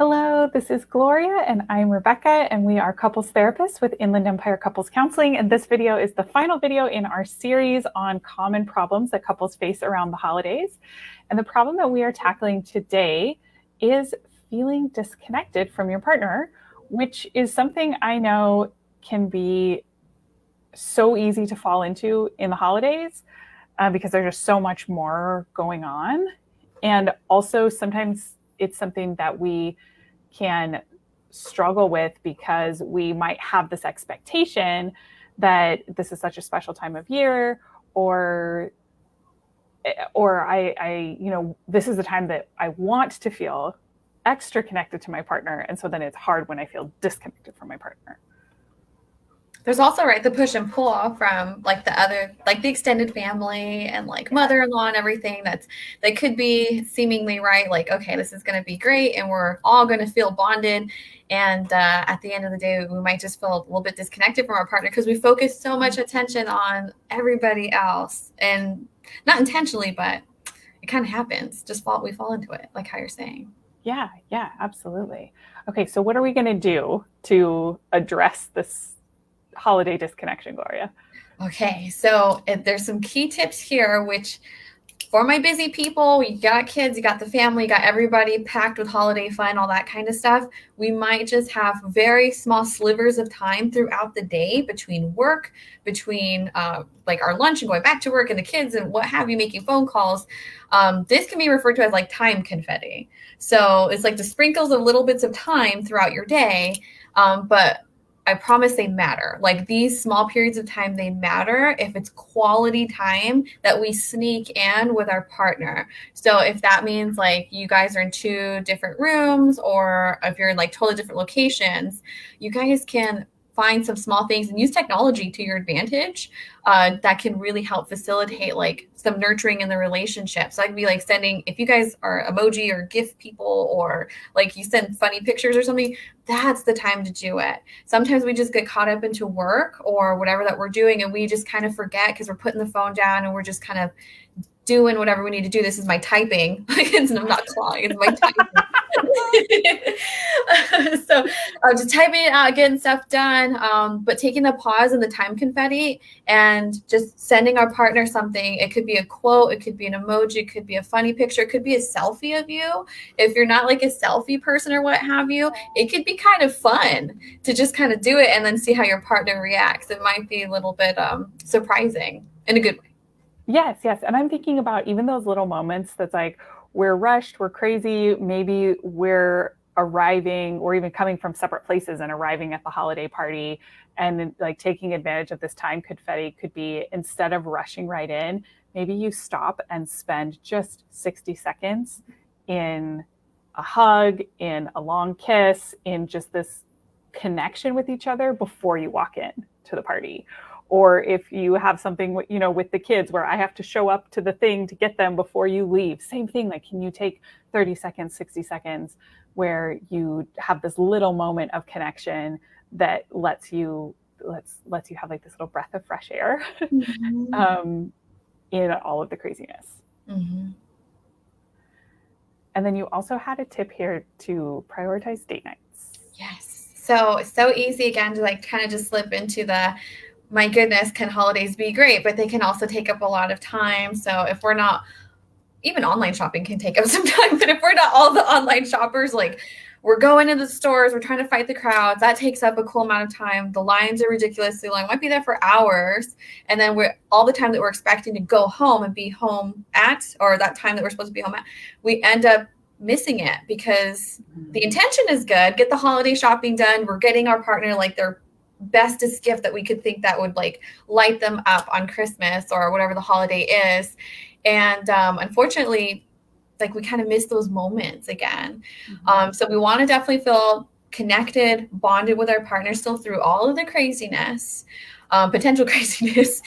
Hello, this is Gloria and I'm Rebecca and we are couples therapists with Inland Empire Couples Counseling, and this video is the final video in our series on common problems that couples face around the holidays. And the problem that we are tackling today is feeling disconnected from your partner, which is something I know can be so easy to fall into in the holidays because there's just so much more going on. And also sometimes it's something that we can struggle with because we might have this expectation that this is such a special time of year, or this is the time that I want to feel extra connected to my partner. And so then it's hard when I feel disconnected from my partner. There's also, right, the push and pull from like the extended family and like mother-in-law and everything that could be seemingly right. Like, okay, this is going to be great and we're all going to feel bonded. And at the end of the day, we might just feel a little bit disconnected from our partner because we focus so much attention on everybody else, and not intentionally, but it kind of happens. We fall into it, like how you're saying. Yeah, absolutely. Okay, so what are we going to do to address this holiday disconnection, Gloria? Okay, so there's some key tips here, which for my busy people, you got kids, you got the family, you got everybody packed with holiday fun, all that kind of stuff. We might just have very small slivers of time throughout the day between work, between like our lunch and going back to work and the kids and what have you, making phone calls. This can be referred to as like time confetti. So it's like the sprinkles of little bits of time throughout your day, but I promise they matter. Like these small periods of time, they matter if it's quality time that we sneak in with our partner. So if that means like you guys are in two different rooms, or if you're in like totally different locations, you guys can find some small things and use technology to your advantage that can really help facilitate like some nurturing in the relationship. So I'd be like sending, if you guys are emoji or GIF people, or like you send funny pictures or something, that's the time to do it. Sometimes we just get caught up into work or whatever that we're doing, and we just kind of forget because we're putting the phone down and we're just kind of doing whatever we need to do. This is my typing. I'm not clawing, it's my typing. So just typing it out, getting stuff done, but taking the pause and the time confetti and just sending our partner something. It could be a quote, it could be an emoji, it could be a funny picture, it could be a selfie of you. If you're not like a selfie person or what have you, it could be kind of fun to just kind of do it and then see how your partner reacts. It might be a little bit surprising in a good way. Yes. And I'm thinking about even those little moments that's like, we're rushed, we're crazy, maybe we're arriving or even coming from separate places and arriving at the holiday party, and like taking advantage of this time confetti could be, instead of rushing right in, maybe you stop and spend just 60 seconds in a hug, in a long kiss, in just this connection with each other before you walk in to the party. Or if you have something, with the kids where I have to show up to the thing to get them before you leave, same thing. Like, can you take 30 seconds, 60 seconds where you have this little moment of connection that lets you have like this little breath of fresh air in all of the craziness. Mm-hmm. And then you also had a tip here to prioritize date nights. Yes. So easy again to like kind of just slip into the, my goodness, can holidays be great, but they can also take up a lot of time. So if we're not, even online shopping can take up some time, but if we're not all the online shoppers, like we're going into the stores, we're trying to fight the crowds, that takes up a cool amount of time. The lines are ridiculously long, might be there for hours. And then we're all the time that we're expecting to go home and be home at, or that time that we're supposed to be home at, we end up missing it because the intention is good. Get the holiday shopping done. We're getting our partner like their bestest gift that we could think that would like light them up on Christmas or whatever the holiday is. And unfortunately, like we kind of miss those moments again. So we want to definitely feel connected, bonded with our partner still through all of the craziness, potential craziness,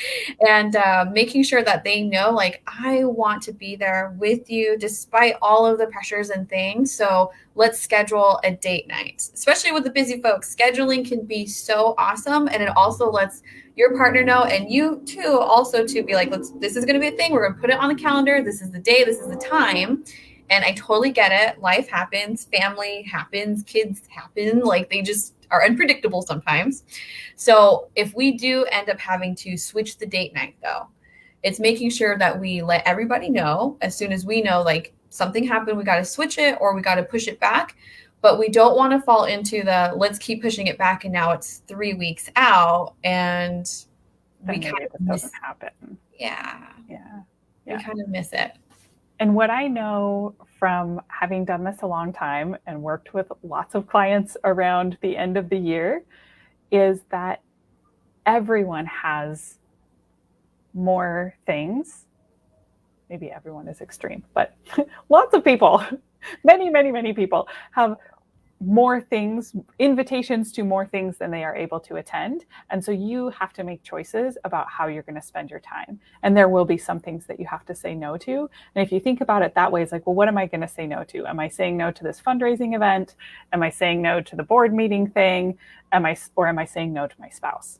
and making sure that they know, like, I want to be there with you despite all of the pressures and things. So let's schedule a date night, especially with the busy folks. Scheduling can be so awesome. And it also lets your partner know, and you too, also to be like, this is going to be a thing. We're going to put it on the calendar. This is the day, this is the time. And I totally get it. Life happens, family happens, kids happen. Like they just are unpredictable sometimes. So if we do end up having to switch the date night, though, it's making sure that we let everybody know as soon as we know, like something happened, we got to switch it or we got to push it back. But we don't want to fall into the let's keep pushing it back. And now it's 3 weeks out and then we maybe kind it of just miss, doesn't happen. yeah, Yeah. we kind of miss it. And what I know from having done this a long time and worked with lots of clients around the end of the year is that everyone has more things. Maybe everyone is extreme, but lots of people, many people have more things, invitations to more things than they are able to attend. And so you have to make choices about how you're going to spend your time. And there will be some things that you have to say no to. And if you think about it that way, it's like, well, what am I going to say no to? Am I saying no to this fundraising event? Am I saying no to the board meeting thing? Am I saying no to my spouse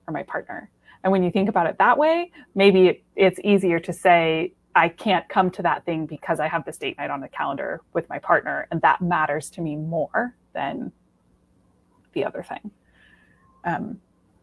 or my partner? And when you think about it that way, maybe it's easier to say, I can't come to that thing because I have this date night on the calendar with my partner, and that matters to me more than the other thing.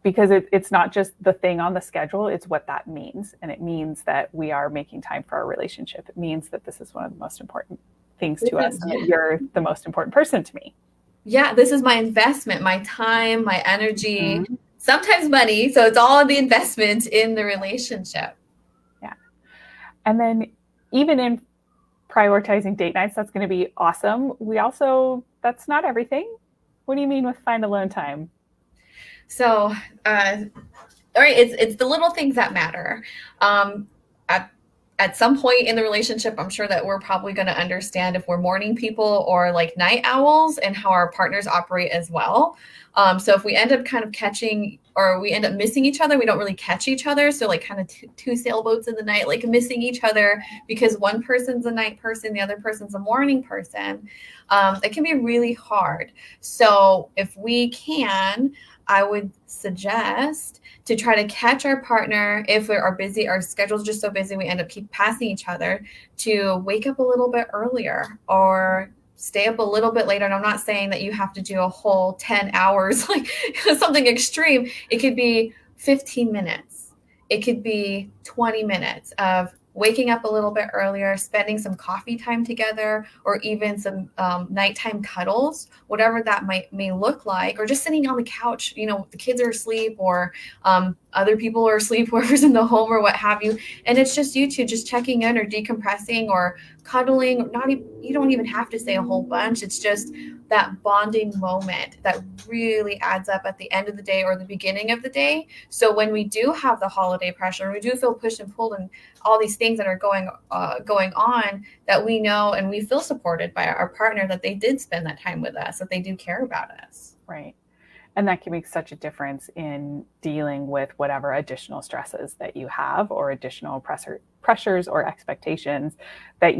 Because it's not just the thing on the schedule, it's what that means. And it means that we are making time for our relationship. It means that this is one of the most important things to us, and that you're the most important person to me. Yeah, this is my investment, my time, my energy, sometimes money. So it's all the investment in the relationship. Yeah. And then even in prioritizing date nights, that's going to be awesome. We also, that's not everything. What do you mean with find alone time? So, all right, it's the little things that matter. At some point in the relationship, I'm sure that we're probably going to understand if we're morning people or like night owls and how our partners operate as well. So if we end up kind of catching or we end up missing each other, we don't really catch each other. So like kind of two sailboats in the night, like missing each other because one person's a night person, the other person's a morning person. It can be really hard. So if we can, I would suggest to try to catch our partner if we are busy, our schedule's just so busy, we end up keep passing each other, to wake up a little bit earlier or stay up a little bit later. And I'm not saying that you have to do a whole 10 hours, like something extreme. It could be 15 minutes. It could be 20 minutes of waking up a little bit earlier, spending some coffee time together, or even some nighttime cuddles, whatever that may look like, or just sitting on the couch, the kids are asleep or other people are asleep, whoever's in the home or what have you. And it's just you two just checking in or decompressing or cuddling. You don't even have to say a whole bunch. It's just that bonding moment that really adds up at the end of the day or the beginning of the day. So when we do have the holiday pressure, and we do feel pushed and pulled and all these things that are going on, that we know and we feel supported by our partner, that they did spend that time with us, that they do care about us. Right. And that can make such a difference in dealing with whatever additional stresses that you have or additional pressures or expectations that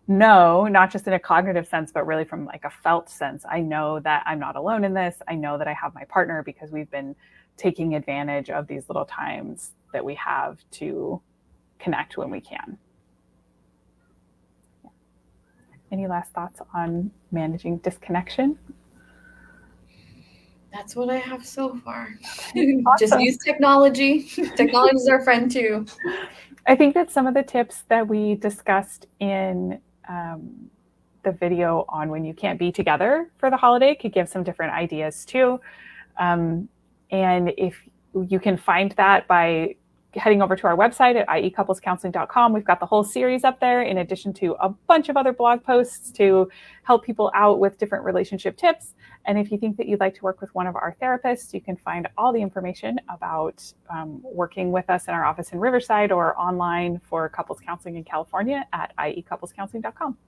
not just in a cognitive sense, but really from like a felt sense. I know that I'm not alone in this. I know that I have my partner because we've been taking advantage of these little times that we have to connect when we can. Yeah. Any last thoughts on managing disconnection? That's what I have so far. Awesome. Just use technology. Technology is our friend too. I think that some of the tips that we discussed in the video on when you can't be together for the holiday could give some different ideas too. And if you can find that by heading over to our website at iecouplescounseling.com. We've got the whole series up there, in addition to a bunch of other blog posts to help people out with different relationship tips. And if you think that you'd like to work with one of our therapists, you can find all the information about working with us in our office in Riverside or online for couples counseling in California at iecouplescounseling.com.